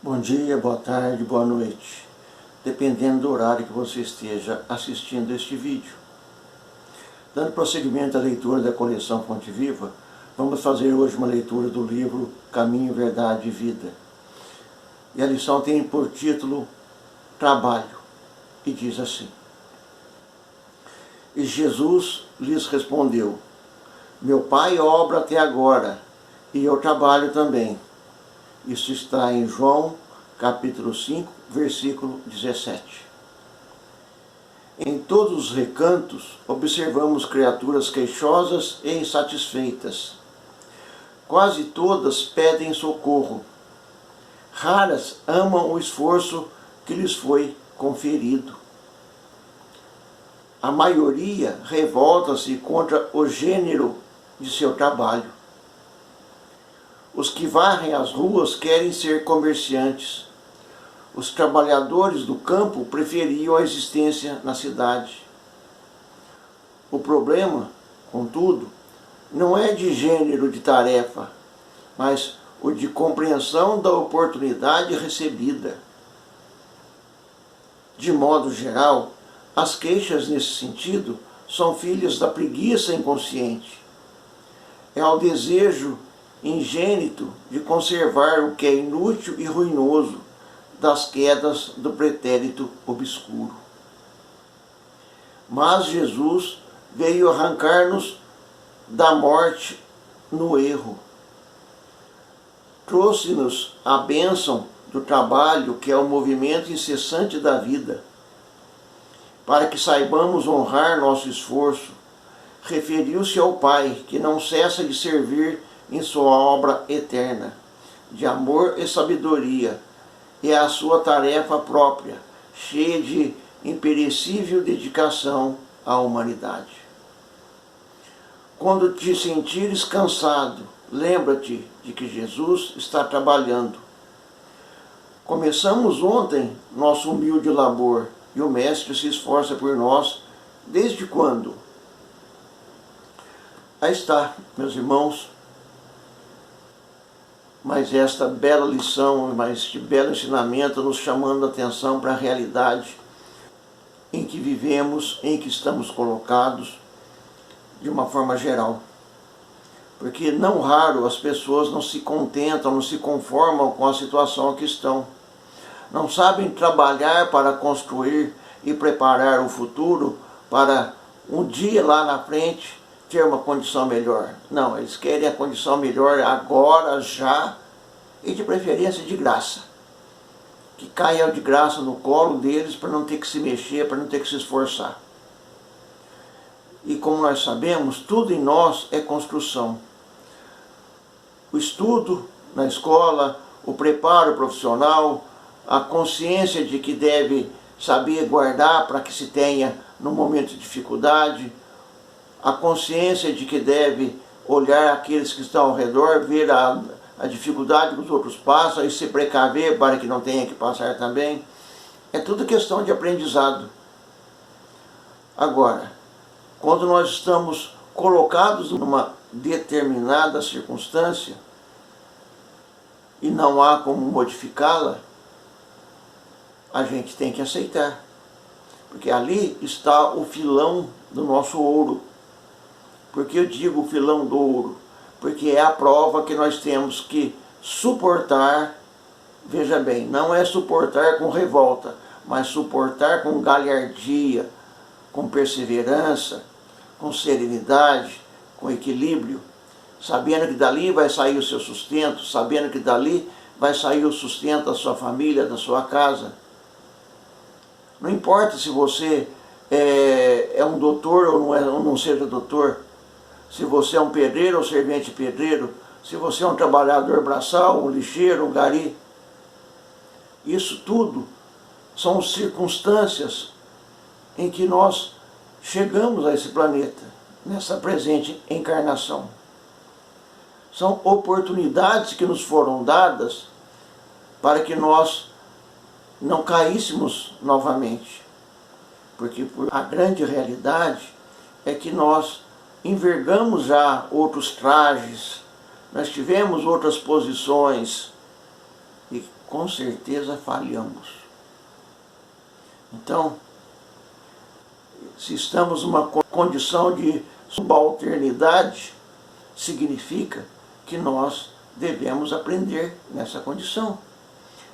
Bom dia, boa tarde, boa noite, dependendo do horário que você esteja assistindo este vídeo. Dando prosseguimento à leitura da coleção Fonte Viva, vamos fazer hoje uma leitura do livro Caminho, Verdade e Vida. E a lição tem por título Trabalho, e diz assim: E Jesus lhes respondeu: Meu Pai obra até agora, e eu trabalho também. Isso está em João, capítulo 5, versículo 17. Em todos os recantos, observamos criaturas queixosas e insatisfeitas. Quase todas pedem socorro. Raras amam o esforço que lhes foi conferido. A maioria revolta-se contra o gênero de seu trabalho. Os que varrem as ruas querem ser comerciantes. Os trabalhadores do campo preferiam a existência na cidade. O problema, contudo, não é de gênero de tarefa, mas o de compreensão da oportunidade recebida. De modo geral, as queixas nesse sentido são filhas da preguiça inconsciente. É ao desejo ingênito de conservar o que é inútil e ruinoso das quedas do pretérito obscuro. Mas Jesus veio arrancar-nos da morte no erro. Trouxe-nos a bênção do trabalho, que é o movimento incessante da vida, para que saibamos honrar nosso esforço. Referiu-se ao Pai, que não cessa de servir em sua obra eterna, de amor e sabedoria, e a sua tarefa própria, cheia de imperecível dedicação à humanidade. Quando te sentires cansado, lembra-te de que Jesus está trabalhando. Começamos ontem nosso humilde labor, e o Mestre se esforça por nós desde quando? Aí está, meus irmãos, mas esta bela lição, mas este belo ensinamento nos chamando a atenção para a realidade em que vivemos, em que estamos colocados, de uma forma geral. Porque não raro as pessoas não se contentam, não se conformam com a situação que estão. Não sabem trabalhar para construir e preparar o futuro para um dia lá na frente ter uma condição melhor. Não, eles querem a condição melhor agora, já, e de preferência de graça. Que caia de graça no colo deles para não ter que se mexer, para não ter que se esforçar. E como nós sabemos, tudo em nós é construção. O estudo na escola, o preparo profissional, a consciência de que deve saber guardar para que se tenha no momento de dificuldade, a consciência de que deve olhar aqueles que estão ao redor, ver a dificuldade que os outros passam e se precaver para que não tenha que passar também. É tudo questão de aprendizado. Agora, quando nós estamos colocados numa determinada circunstância e não há como modificá-la, a gente tem que aceitar. Porque ali está o filão do nosso ouro. Por que eu digo o filão do ouro? Porque é a prova que nós temos que suportar. Veja bem, não é suportar com revolta, mas suportar com galhardia, com perseverança, com serenidade, com equilíbrio, sabendo que dali vai sair o seu sustento, sabendo que dali vai sair o sustento da sua família, da sua casa. Não importa se você é um doutor ou não seja doutor, se você é um pedreiro ou servente pedreiro, se você é um trabalhador braçal, um lixeiro, um gari. Isso tudo são circunstâncias em que nós chegamos a esse planeta, nessa presente encarnação. São oportunidades que nos foram dadas para que nós não caíssemos novamente. Porque a grande realidade é que nós envergamos já outros trajes, nós tivemos outras posições, e com certeza falhamos. Então, se estamos numa condição de subalternidade, significa que nós devemos aprender nessa condição.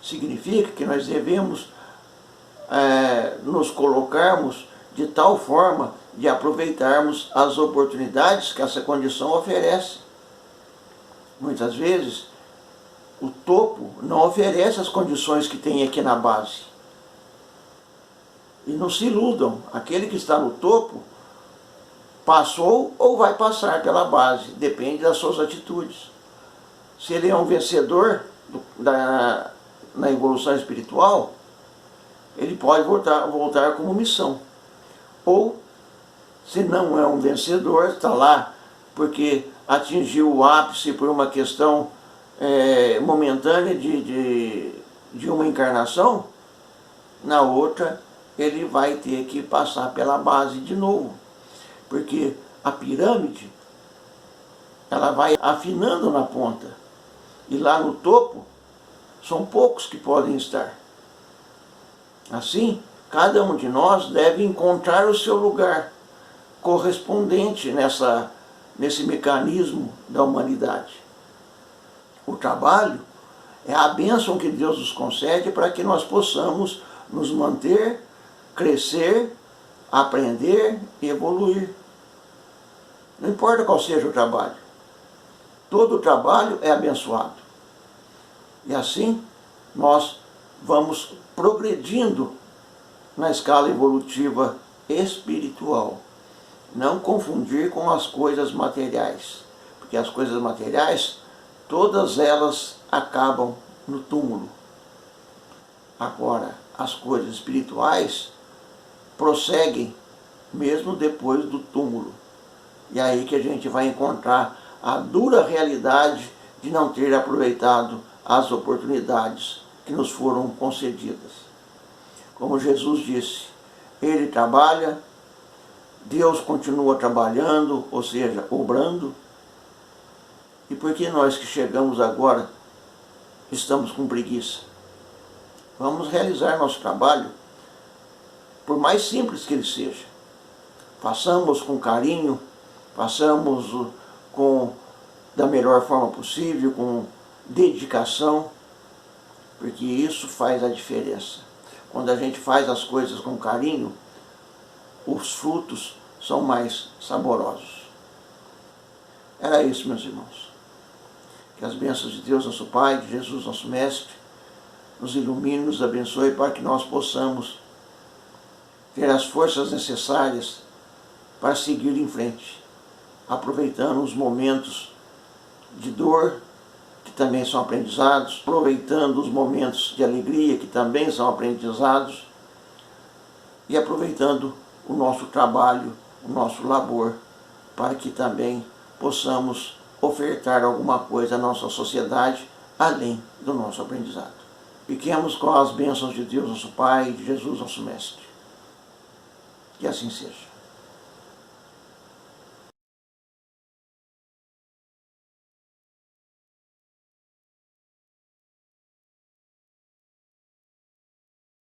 Significa que nós devemos nos colocarmos de tal forma de aproveitarmos as oportunidades que essa condição oferece. Muitas vezes, o topo não oferece as condições que tem aqui na base. E não se iludam, aquele que está no topo passou ou vai passar pela base, depende das suas atitudes. Se ele é um vencedor na evolução espiritual, ele pode voltar como missão. Ou, se não é um vencedor, está lá porque atingiu o ápice por uma questão momentânea de uma encarnação, na outra ele vai ter que passar pela base de novo. Porque a pirâmide, ela vai afinando na ponta. E lá no topo, são poucos que podem estar. Assim, cada um de nós deve encontrar o seu lugar correspondente nesse mecanismo da humanidade. O trabalho é a bênção que Deus nos concede para que nós possamos nos manter, crescer, aprender e evoluir. Não importa qual seja o trabalho. Todo o trabalho é abençoado. E assim, nós vamos progredindo na escala evolutiva espiritual. Não confundir com as coisas materiais. Porque as coisas materiais, todas elas acabam no túmulo. Agora, as coisas espirituais prosseguem mesmo depois do túmulo. E é aí que a gente vai encontrar a dura realidade de não ter aproveitado as oportunidades que nos foram concedidas. Como Jesus disse, ele trabalha, Deus continua trabalhando, ou seja, obrando. E por que nós que chegamos agora estamos com preguiça? Vamos realizar nosso trabalho, por mais simples que ele seja. Façamos com carinho, façamos da melhor forma possível, com dedicação, porque isso faz a diferença. Quando a gente faz as coisas com carinho, os frutos são mais saborosos. Era isso, meus irmãos. Que as bênçãos de Deus, nosso Pai, de Jesus, nosso Mestre, nos ilumine, nos abençoe para que nós possamos ter as forças necessárias para seguir em frente, aproveitando os momentos de dor, que também são aprendizados, aproveitando os momentos de alegria, que também são aprendizados, e aproveitando o nosso trabalho, o nosso labor, para que também possamos ofertar alguma coisa à nossa sociedade, além do nosso aprendizado. Fiquemos com as bênçãos de Deus, nosso Pai, e de Jesus, nosso Mestre. Que assim seja.